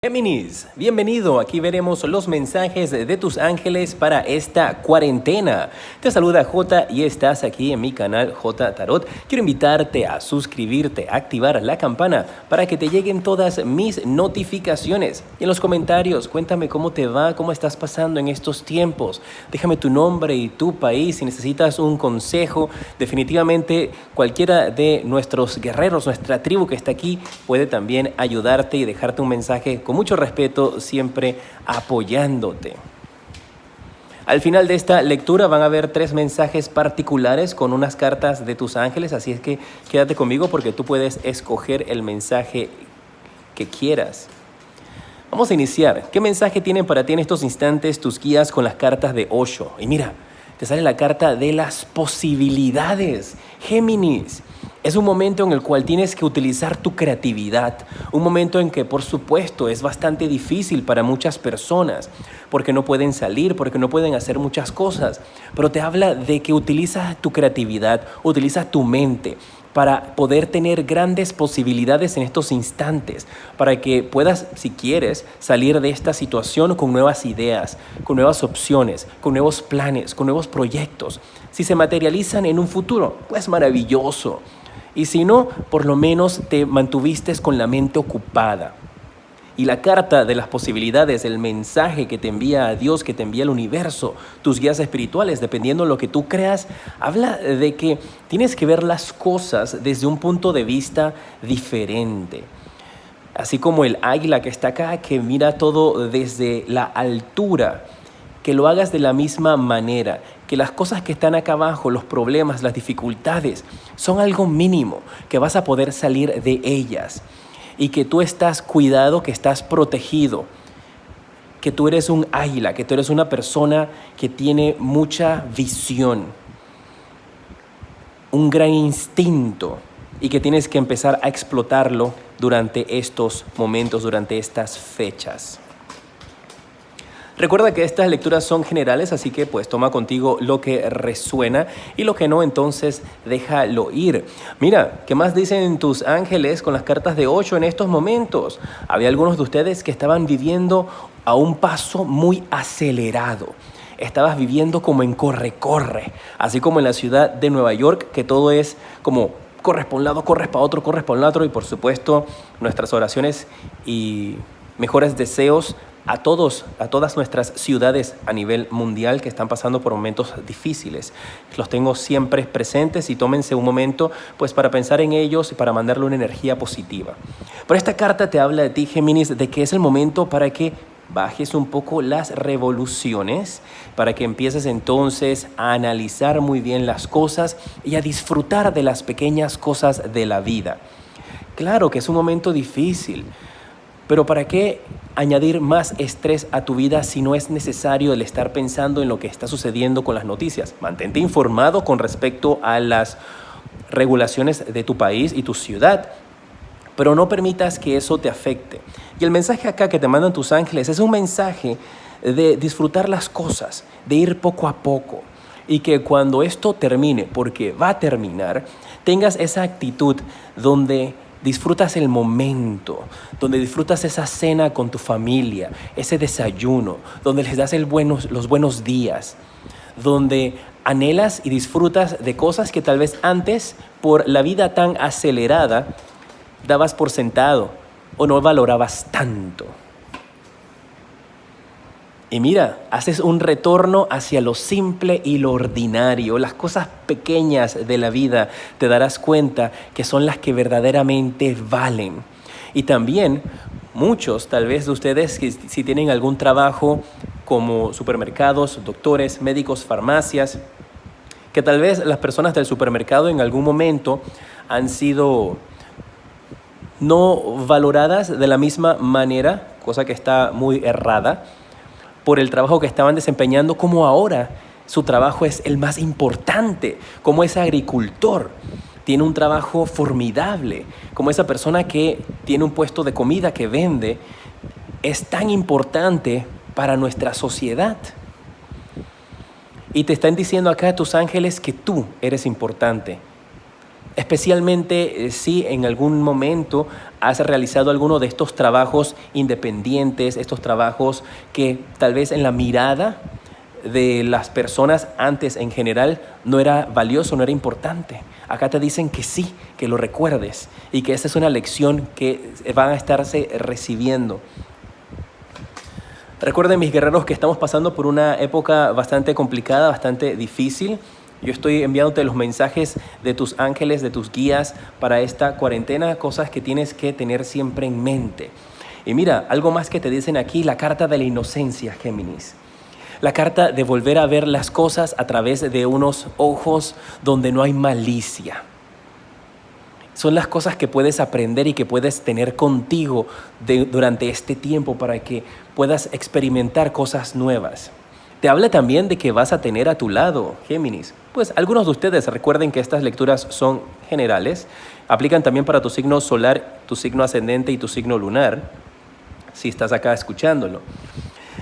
Géminis, bienvenido. Aquí veremos los mensajes de tus ángeles para esta cuarentena. Te saluda J y estás aquí en mi canal J Tarot. Quiero invitarte a suscribirte, a activar la campana para que te lleguen todas mis notificaciones. Y en los comentarios, cuéntame cómo te va, cómo estás pasando en estos tiempos. Déjame tu nombre y tu país si necesitas un consejo. Definitivamente cualquiera de nuestros guerreros, nuestra tribu que está aquí, puede también ayudarte y dejarte un mensaje con mucho respeto, siempre apoyándote. Al final de esta lectura van a haber 3 mensajes particulares con unas cartas de tus ángeles, así es que quédate conmigo porque tú puedes escoger el mensaje que quieras. Vamos a iniciar. ¿Qué mensaje tienen para ti en estos instantes tus guías con las cartas de Osho? Y mira, te sale la carta de las posibilidades. Géminis. Es un momento en el cual tienes que utilizar tu creatividad, un momento en que, por supuesto, es bastante difícil para muchas personas, porque no pueden salir, porque no pueden hacer muchas cosas, pero te habla de que utilizas tu creatividad, utilizas tu mente para poder tener grandes posibilidades en estos instantes, para que puedas, si quieres, salir de esta situación con nuevas ideas, con nuevas opciones, con nuevos planes, con nuevos proyectos. Si se materializan en un futuro, pues maravilloso. Y si no, por lo menos te mantuviste con la mente ocupada. Y la carta de las posibilidades, el mensaje que te envía a Dios, que te envía el universo, tus guías espirituales, dependiendo de lo que tú creas, habla de que tienes que ver las cosas desde un punto de vista diferente. Así como el águila que está acá, que mira todo desde la altura, que lo hagas de la misma manera, que las cosas que están acá abajo, los problemas, las dificultades, son algo mínimo, que vas a poder salir de ellas y que tú estás cuidado, que estás protegido, que tú eres un águila, que tú eres una persona que tiene mucha visión, un gran instinto y que tienes que empezar a explotarlo durante estos momentos, durante estas fechas. Recuerda que estas lecturas son generales, así que pues toma contigo lo que resuena y lo que no, entonces déjalo ir. Mira, ¿qué más dicen tus ángeles con las cartas de Osho en estos momentos? Había algunos de ustedes que estaban viviendo a un paso muy acelerado. Estabas viviendo como en corre-corre, así como en la ciudad de Nueva York, que todo es como corres para un lado, corres para otro, corres para un otro, y por supuesto nuestras oraciones y mejores deseos a todas nuestras ciudades a nivel mundial que están pasando por momentos difíciles. Los tengo siempre presentes y tómense un momento pues para pensar en ellos y para mandarle una energía positiva. Pero esta carta te habla de ti, Géminis, de que es el momento para que bajes un poco las revoluciones, para que empieces entonces a analizar muy bien las cosas y a disfrutar de las pequeñas cosas de la vida. Claro que es un momento difícil, pero ¿para qué añadir más estrés a tu vida si no es necesario el estar pensando en lo que está sucediendo con las noticias? Mantente informado con respecto a las regulaciones de tu país y tu ciudad, pero no permitas que eso te afecte. Y el mensaje acá que te mandan tus ángeles es un mensaje de disfrutar las cosas, de ir poco a poco, y que cuando esto termine, porque va a terminar, tengas esa actitud donde disfrutas el momento, donde disfrutas esa cena con tu familia, ese desayuno, donde les das los buenos días, donde anhelas y disfrutas de cosas que tal vez antes, por la vida tan acelerada, dabas por sentado o no valorabas tanto. Y mira, haces un retorno hacia lo simple y lo ordinario. Las cosas pequeñas de la vida te darás cuenta que son las que verdaderamente valen. Y también muchos, tal vez de ustedes, que si tienen algún trabajo como supermercados, doctores, médicos, farmacias, que tal vez las personas del supermercado en algún momento han sido no valoradas de la misma manera, cosa que está muy errada, por el trabajo que estaban desempeñando, como ahora su trabajo es el más importante, como ese agricultor tiene un trabajo formidable, como esa persona que tiene un puesto de comida que vende, es tan importante para nuestra sociedad. Y te están diciendo acá tus ángeles que tú eres importante, Especialmente si en algún momento has realizado alguno de estos trabajos independientes, estos trabajos que tal vez en la mirada de las personas antes en general no era valioso, no era importante. Acá te dicen que sí, que lo recuerdes y que esa es una lección que van a estarse recibiendo. Recuerden, mis guerreros, que estamos pasando por una época bastante complicada, bastante difícil. Yo estoy enviándote los mensajes de tus ángeles, de tus guías para esta cuarentena, cosas que tienes que tener siempre en mente. Y mira, algo más que te dicen aquí, la carta de la inocencia, Géminis. La carta de volver a ver las cosas a través de unos ojos donde no hay malicia. Son las cosas que puedes aprender y que puedes tener contigo durante este tiempo para que puedas experimentar cosas nuevas. Te habla también de que vas a tener a tu lado, Géminis. Pues algunos de ustedes recuerden que estas lecturas son generales. Aplican también para tu signo solar, tu signo ascendente y tu signo lunar, si estás acá escuchándolo.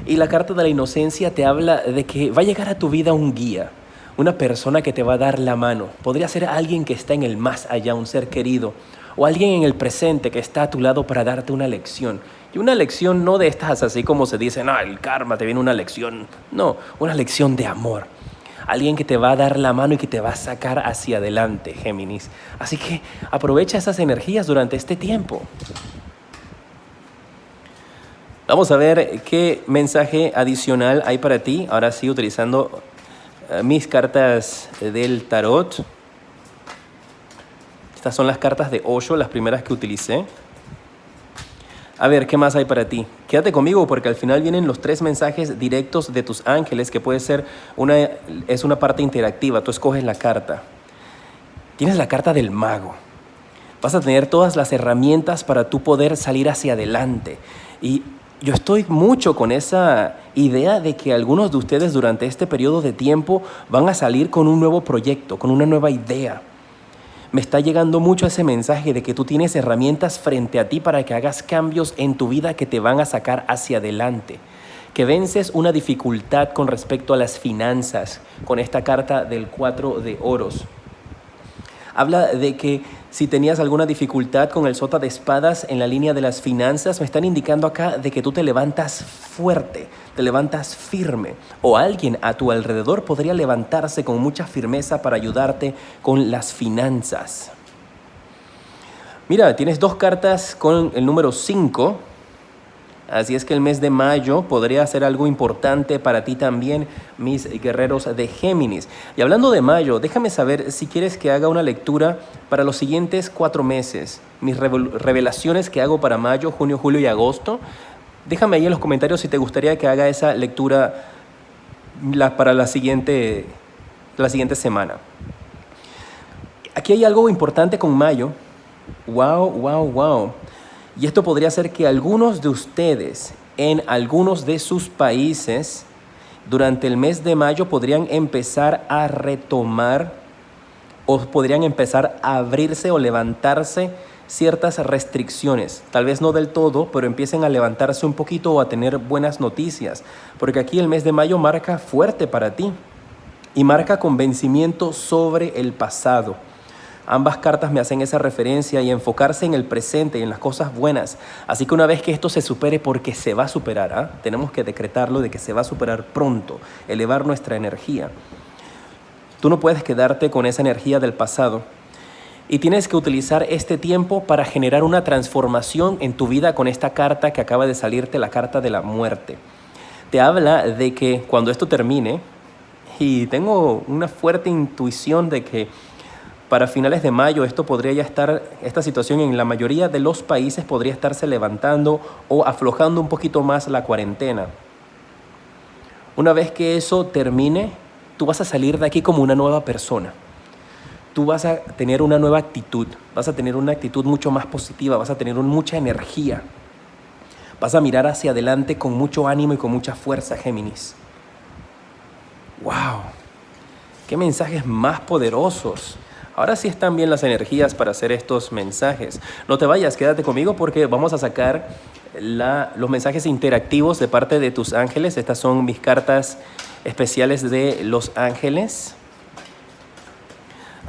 Y la carta de la inocencia te habla de que va a llegar a tu vida un guía, una persona que te va a dar la mano. Podría ser alguien que está en el más allá, un ser querido, o alguien en el presente que está a tu lado para darte una lección. Y una lección no de estas así como se dice, no, el karma, te viene una lección. No, una lección de amor. Alguien que te va a dar la mano y que te va a sacar hacia adelante, Géminis. Así que aprovecha esas energías durante este tiempo. Vamos a ver qué mensaje adicional hay para ti. Ahora sí, utilizando mis cartas del tarot. Estas son las cartas de Osho, las primeras que utilicé. A ver, ¿qué más hay para ti? Quédate conmigo porque al final vienen los 3 mensajes directos de tus ángeles, que puede ser es una parte interactiva. Tú escoges la carta. Tienes la carta del mago. Vas a tener todas las herramientas para tú poder salir hacia adelante. Y yo estoy mucho con esa idea de que algunos de ustedes durante este periodo de tiempo van a salir con un nuevo proyecto, con una nueva idea. Me está llegando mucho ese mensaje de que tú tienes herramientas frente a ti para que hagas cambios en tu vida que te van a sacar hacia adelante. Que vences una dificultad con respecto a las finanzas con esta carta del 4 de oros. Habla de que si tenías alguna dificultad con el sota de espadas en la línea de las finanzas, me están indicando acá de que tú te levantas fuerte, te levantas firme, o alguien a tu alrededor podría levantarse con mucha firmeza para ayudarte con las finanzas. Mira, tienes 2 cartas con el número 5. Así es que el mes de mayo podría ser algo importante para ti también, mis guerreros de Géminis. Y hablando de mayo, déjame saber si quieres que haga una lectura para los siguientes 4 meses. Mis revelaciones que hago para mayo, junio, julio y agosto. Déjame ahí en los comentarios si te gustaría que haga esa lectura para la siguiente semana. Aquí hay algo importante con mayo. Wow. Y esto podría ser que algunos de ustedes en algunos de sus países durante el mes de mayo podrían empezar a retomar o podrían empezar a abrirse o levantarse ciertas restricciones. Tal vez no del todo, pero empiecen a levantarse un poquito o a tener buenas noticias. Porque aquí el mes de mayo marca fuerte para ti y marca convencimiento sobre el pasado. Ambas cartas me hacen esa referencia y enfocarse en el presente y en las cosas buenas. Así que una vez que esto se supere, porque se va a superar, tenemos que decretarlo de que se va a superar pronto, elevar nuestra energía. Tú no puedes quedarte con esa energía del pasado y tienes que utilizar este tiempo para generar una transformación en tu vida con esta carta que acaba de salirte, la carta de la muerte. Te habla de que cuando esto termine, y tengo una fuerte intuición de que para finales de mayo esto podría ya estar, esta situación en la mayoría de los países podría estarse levantando o aflojando un poquito más la cuarentena. Una vez que eso termine, tú vas a salir de aquí como una nueva persona. Tú vas a tener una nueva actitud, vas a tener una actitud mucho más positiva, vas a tener mucha energía. Vas a mirar hacia adelante con mucho ánimo y con mucha fuerza, Géminis. ¡Wow! ¡Qué mensajes más poderosos! Ahora sí están bien las energías para hacer estos mensajes. No te vayas, quédate conmigo porque vamos a sacar los mensajes interactivos de parte de tus ángeles. Estas son mis cartas especiales de los ángeles.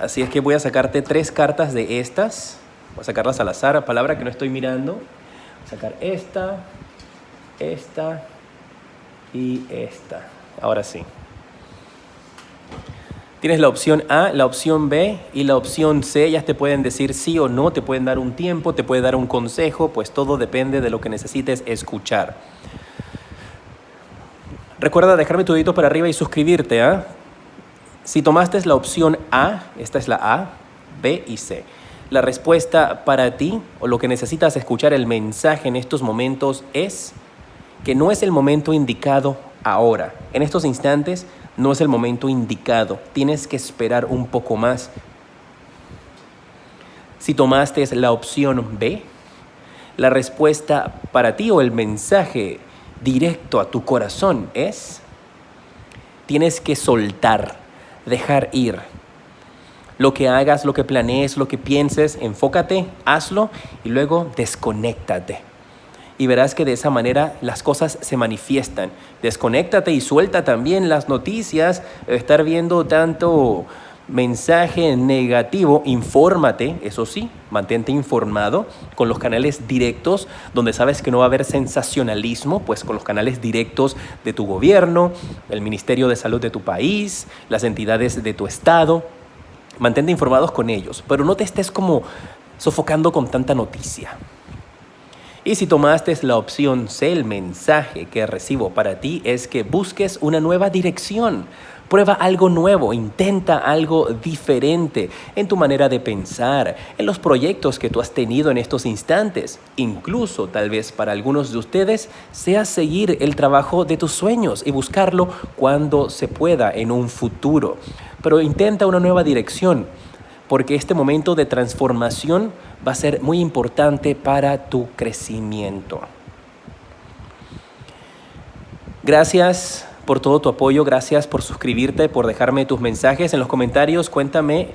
Así es que voy a sacarte 3 cartas de estas. Voy a sacarlas al azar, palabra que no estoy mirando. Voy a sacar esta y esta. Ahora sí. Tienes la opción A, la opción B y la opción C. Ellas te pueden decir sí o no, te pueden dar un tiempo, te pueden dar un consejo, pues todo depende de lo que necesites escuchar. Recuerda dejarme tu dedito para arriba y suscribirte, ¿ah? Si tomaste la opción A, esta es la A, B y C. La respuesta para ti o lo que necesitas escuchar, el mensaje en estos momentos es que no es el momento indicado ahora. En estos instantes no es el momento indicado. Tienes que esperar un poco más. Si tomaste la opción B, la respuesta para ti o el mensaje directo a tu corazón es: tienes que soltar, dejar ir. Lo que hagas, lo que planees, lo que pienses, enfócate, hazlo y luego desconéctate. Y verás que de esa manera las cosas se manifiestan. Desconéctate y suelta también las noticias, estar viendo tanto mensaje negativo. Infórmate, eso sí, mantente informado con los canales directos, donde sabes que no va a haber sensacionalismo, pues con los canales directos de tu gobierno, el Ministerio de Salud de tu país, las entidades de tu estado. Mantente informados con ellos, pero no te estés como sofocando con tanta noticia. Y si tomaste la opción C, el mensaje que recibo para ti es que busques una nueva dirección. Prueba algo nuevo, intenta algo diferente en tu manera de pensar, en los proyectos que tú has tenido en estos instantes. Incluso, tal vez para algunos de ustedes, sea seguir el trabajo de tus sueños y buscarlo cuando se pueda en un futuro. Pero intenta una nueva dirección, porque este momento de transformación va a ser muy importante para tu crecimiento. Gracias por todo tu apoyo, gracias por suscribirte, por dejarme tus mensajes en los comentarios. Cuéntame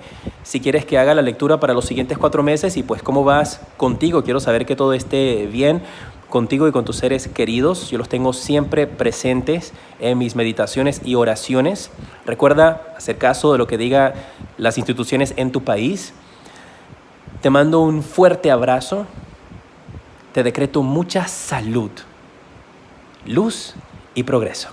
si quieres que haga la lectura para los siguientes 4 meses y pues cómo vas contigo. Quiero saber que todo esté bien contigo y con tus seres queridos. Yo los tengo siempre presentes en mis meditaciones y oraciones. Recuerda hacer caso de lo que digan las instituciones en tu país. Te mando un fuerte abrazo. Te decreto mucha salud, luz y progreso.